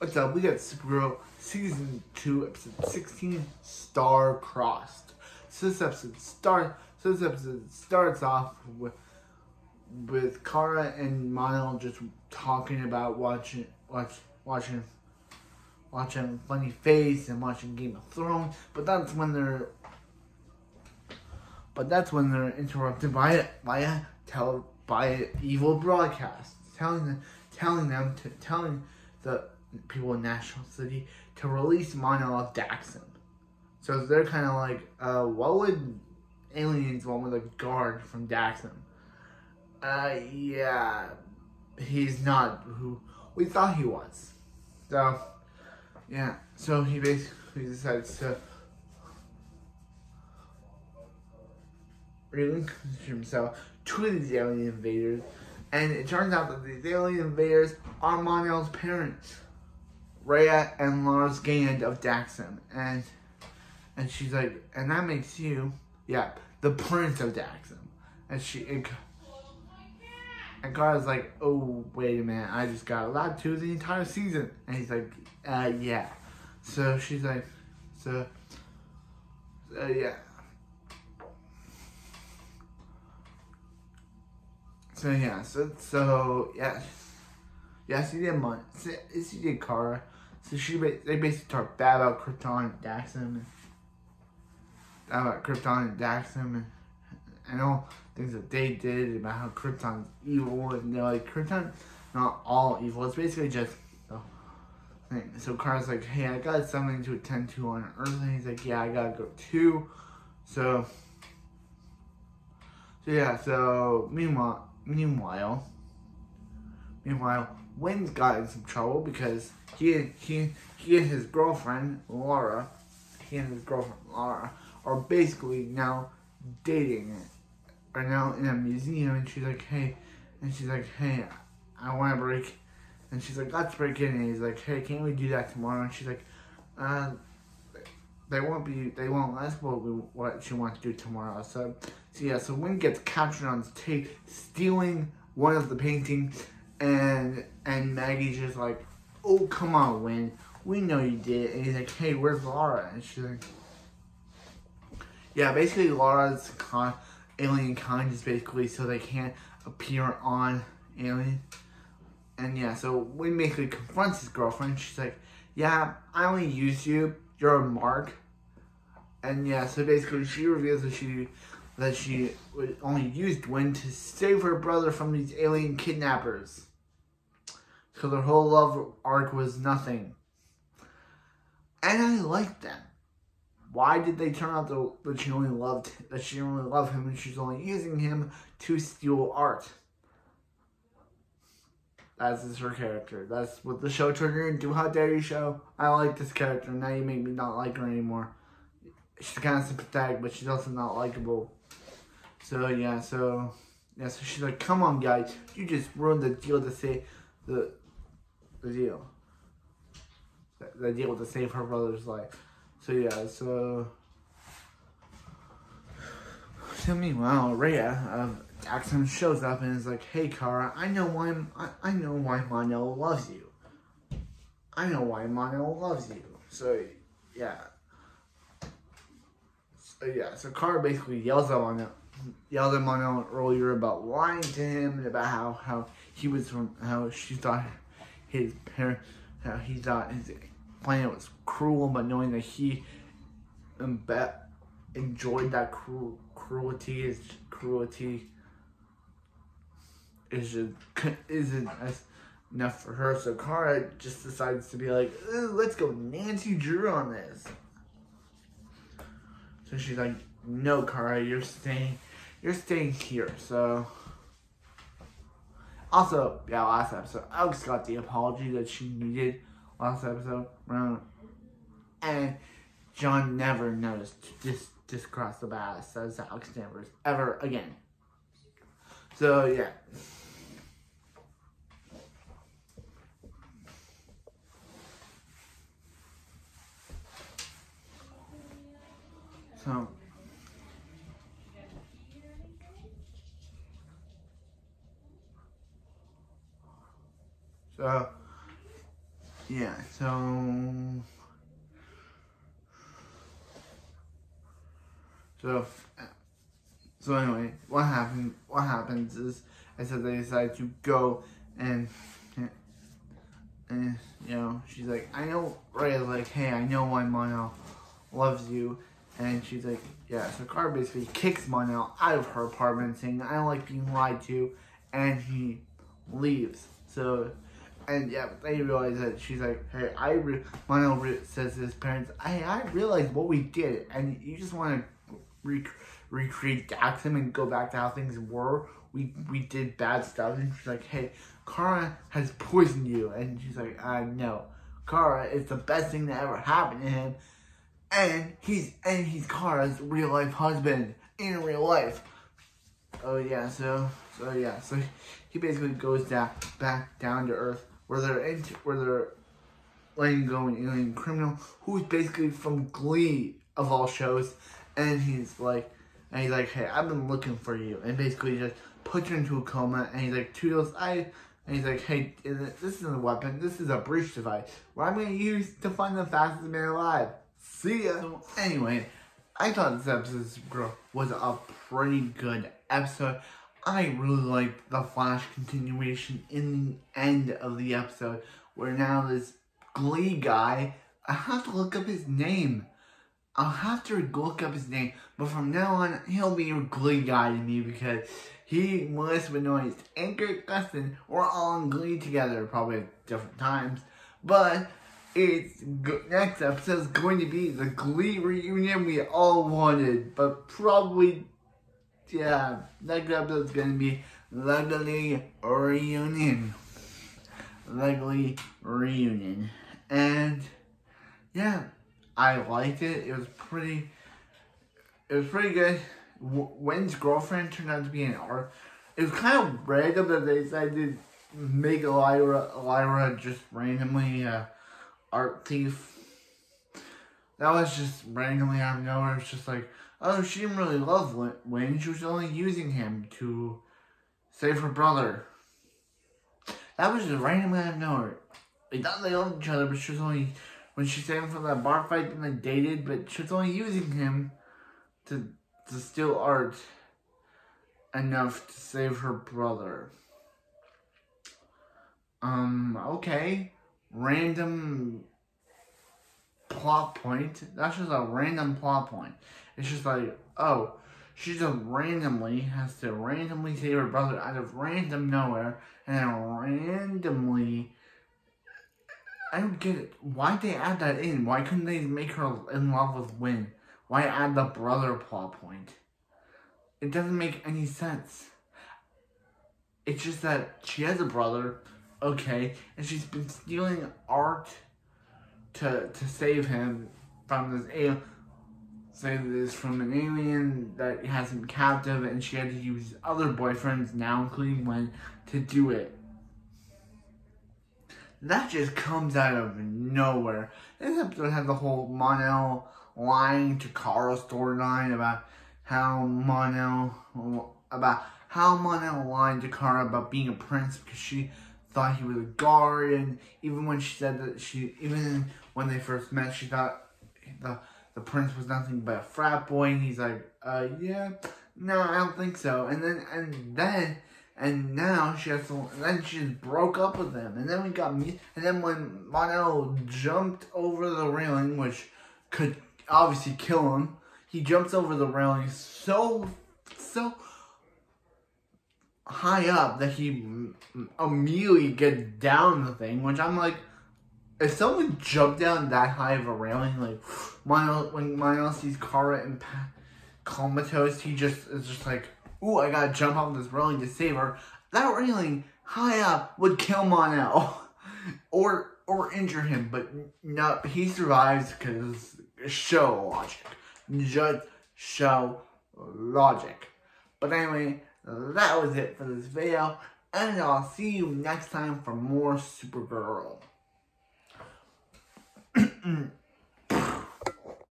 What's up? We got Supergirl Season 2, Episode 16, Star Crossed. So this episode starts off with Kara and Milo just talking about watching Funny Face and watching Game of Thrones, but that's when they're interrupted by evil broadcast telling the people in National City to release Mono of Daxam. So they're kind of like, what would aliens want with a guard from Daxam? Yeah, he's not who we thought he was. So, yeah, so he basically decides to relinquish himself to these alien invaders, and it turns out that these alien invaders are Monel's parents, Rhea and Lars Gand of Daxam, and she's like, and that makes you, the Prince of Daxam, and Kara's like, oh wait a minute, I just got allowed to the entire season, and he's like, yeah, so she's like, yeah. Yes, he did Kara. So they basically talk bad about Krypton and Daxam, and all things that they did about how Krypton's evil, and they're like, Krypton's not all evil. It's basically just the thing. So Kara's like, hey, I got something to attend to on Earth, and he's like, yeah, I gotta go too. So meanwhile, Wynn's got in some trouble because he and his girlfriend Laura, are basically now dating, are now in a museum, and she's like, hey, I want to break, and she's like, let's break in, and he's like, hey, can't we do that tomorrow? And she's like, they won't let us what she wants to do tomorrow. So Wynn gets captured on tape stealing one of the paintings, and Maggie's just like, oh, come on, Wynn, we know you did it. And he's like, hey, where's Laura? And she's like, yeah, basically Laura's alien kind is basically so they can't appear on Alien. And so Wynn basically confronts his girlfriend. She's like, yeah, I only used you, you're a mark. And so basically she reveals that she only used Wynn to save her brother from these alien kidnappers. So their whole love arc was nothing. And I liked them. Why did they turn out that she only loved him and she's only using him to steal art? That's her character. That's what the show turned her into. How dare you, show? I like this character. Now you make me not like her anymore. She's kind of sympathetic, but she's also not likable. So she's like, come on, guys, you just ruined the deal to save the deal to save her brother's life. So meanwhile, Rhea of Daxam shows up and is like, hey, Kara, I know why Mono loves you. So Kara basically yells at Mono earlier about lying to him and about how she thought his planet was cruel, but knowing that he enjoyed that cruelty isn't enough for her. So Kara just decides to be like, let's go Nancy Drew on this. So she's like, no, Kara, you're staying here. So also, last episode, Alex got the apology that she needed last episode. And John never noticed this cross the bass as Alex Danvers ever again. So yeah, so anyway, what happens is that they decide to go and you know, she's like, I know, Ray's like, hey, I know why Monel loves you. And she's like, yeah. So Kara basically kicks Monel out of her apartment, saying, I don't like being lied to. And he leaves. So, and yeah, they realize that she's like, hey, Monel says to his parents, hey, I realized what we did. And you just want to recreate Daxam and go back to how things were. We did bad stuff. And she's like, hey, Kara has poisoned you. And she's like, no. Kara is the best thing that ever happened to him. And he's Kara's real life husband in real life. Oh yeah, so he basically goes back down to Earth where they're letting go an alien criminal who's basically from Glee of all shows, and he's like, hey, I've been looking for you, and basically just puts her into a coma, and he's like, Toodles, and he's like, hey, this isn't a weapon, this is a breach device, where I'm gonna use to find the fastest man alive. See ya. So anyway, I thought this episode was a pretty good episode. I really liked the Flash continuation in the end of the episode, where now this Glee guy, I have to look up his name. I'll have to look up his name, but from now on, he'll be a Glee guy to me because he, Melissa Benoist, and Kurt Gustin were all in Glee together, probably at different times, but next episode is going to be the Glee reunion we all wanted, but probably, yeah, next episode is going to be the Glee reunion. The Glee reunion. And, yeah, I liked it. It was pretty good. Wen's girlfriend turned out to be an art. It was kind of random that they decided to make Lyra just randomly, art thief. That was just randomly out of nowhere. It's just like, oh, she didn't really love Wayne. She was only using him to save her brother. That was just randomly out of nowhere. They thought they loved each other, but she was only, when she saved him from that bar fight, then they dated, but she was only using him to steal art enough to save her brother. Okay. Random plot point. That's just a random plot point. It's just like, oh, she just randomly has to randomly save her brother out of random nowhere, and then randomly, I don't get it. Why'd they add that in? Why couldn't they make her in love with Win? Why add the brother plot point? It doesn't make any sense. It's just that she has a brother, okay, and she's been stealing art to save him from this alien. Save this from an alien that has him captive, and she had to use other boyfriends, now including Wen, to do it. That just comes out of nowhere. This episode had the whole Monel lying to Kara storyline about how Monel lied to Kara about being a prince because she thought he was a guard, and even when she said that even when they first met, she thought the prince was nothing but a frat boy, and he's like, yeah, no, I don't think so. And now she has to, then she just broke up with him, and then and then when Monel jumped over the railing, which could obviously kill him, he jumps over the railing so high up that he immediately gets down the thing, which I'm like, if someone jumped down that high of a railing, like, when Monel sees Kara in comatose, he is just like, ooh, I gotta jump off this railing to save her. That railing high up would kill Monel or injure him, but no, he survives because show logic. Just show logic. But anyway, that was it for this video, and I'll see you next time for more Supergirl.